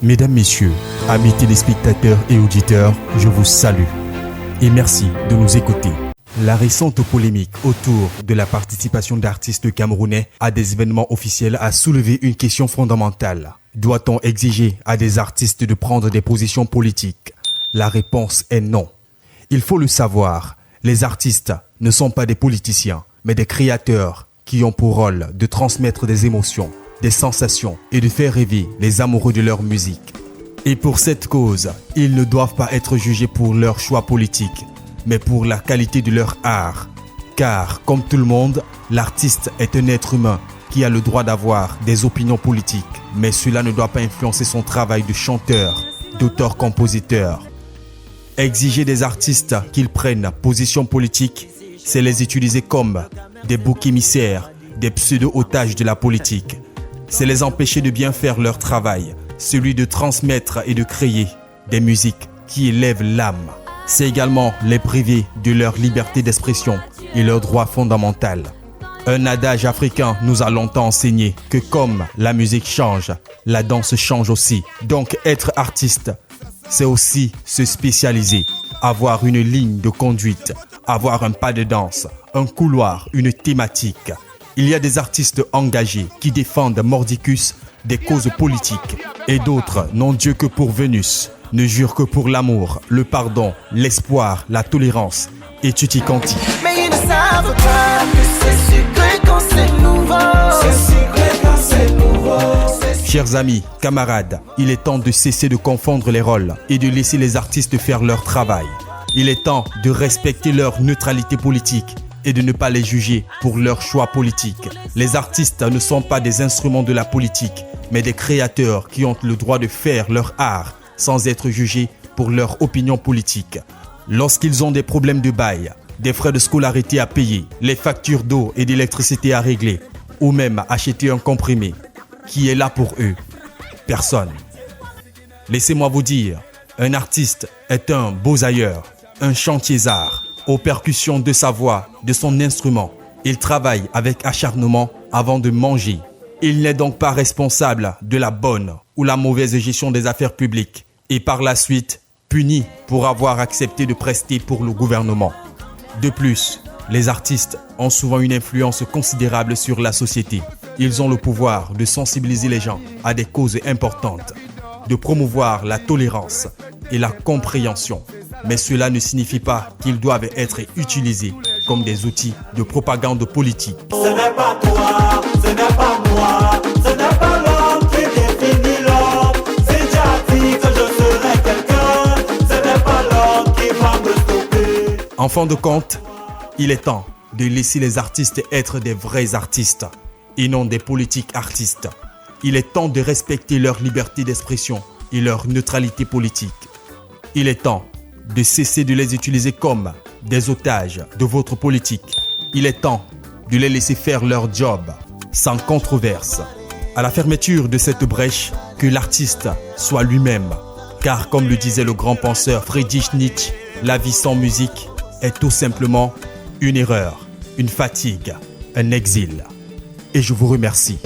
Mesdames, Messieurs, amis téléspectateurs et auditeurs, je vous salue et merci de nous écouter. La récente polémique autour de la participation d'artistes camerounais à des événements officiels a soulevé une question fondamentale. Doit-on exiger à des artistes de prendre des positions politiques? La réponse est non. Il faut le savoir, les artistes ne sont pas des politiciens, mais des créateurs qui ont pour rôle de transmettre des émotions, des sensations et de faire rêver les amoureux de leur musique. Et pour cette cause, ils ne doivent pas être jugés pour leur choix politique, mais pour la qualité de leur art. Car, comme tout le monde, l'artiste est un être humain qui a le droit d'avoir des opinions politiques, mais cela ne doit pas influencer son travail de chanteur, d'auteur-compositeur. Exiger des artistes qu'ils prennent position politique, c'est les utiliser comme des boucs émissaires, des pseudo-otages de la politique. C'est les empêcher de bien faire leur travail, celui de transmettre et de créer des musiques qui élèvent l'âme. C'est également les priver de leur liberté d'expression et leur droit fondamental. Un adage africain nous a longtemps enseigné que comme la musique change, la danse change aussi. Donc être artiste, c'est aussi se spécialiser, avoir une ligne de conduite, avoir un pas de danse, un couloir, une thématique. Il y a des artistes engagés qui défendent mordicus des causes politiques et d'autres n'ont Dieu que pour Vénus, ne jurent que pour l'amour, le pardon, l'espoir, la tolérance et tutti quanti. Mais ils ne savent pas que c'est sucré quand c'est nouveau. C'est sucré quand c'est nouveau. Chers amis, camarades, il est temps de cesser de confondre les rôles et de laisser les artistes faire leur travail. Il est temps de respecter leur neutralité politique et de ne pas les juger pour leurs choix politiques. Les artistes ne sont pas des instruments de la politique, mais des créateurs qui ont le droit de faire leur art sans être jugés pour leur opinion politique. Lorsqu'ils ont des problèmes de bail, des frais de scolarité à payer, les factures d'eau et d'électricité à régler, ou même acheter un comprimé, qui est là pour eux? Personne. Laissez-moi vous dire, un artiste est un beaux-ailleurs, un chantier-art, aux percussions de sa voix, de son instrument. Il travaille avec acharnement avant de manger. Il n'est donc pas responsable de la bonne ou la mauvaise gestion des affaires publiques et par la suite puni pour avoir accepté de prester pour le gouvernement. De plus, les artistes ont souvent une influence considérable sur la société. Ils ont le pouvoir de sensibiliser les gens à des causes importantes, de promouvoir la tolérance et la compréhension. Mais cela ne signifie pas qu'ils doivent être utilisés comme des outils de propagande politique. Ce n'est pas toi, ce n'est pas moi, ce n'est pas l'homme qui définit l'homme. Si tu as dit que je serai quelqu'un, ce n'est pas l'homme qui va me stopper. En fin de compte, il est temps de laisser les artistes être des vrais artistes et non des politiques artistes. Il est temps de respecter leur liberté d'expression et leur neutralité politique. Il est temps de cesser de les utiliser comme des otages de votre politique. Il est temps de les laisser faire leur job sans controverse. À la fermeture de cette brèche, que l'artiste soit lui-même. Car comme le disait le grand penseur Friedrich Nietzsche, la vie sans musique est tout simplement une erreur, une fatigue, un exil. Et je vous remercie.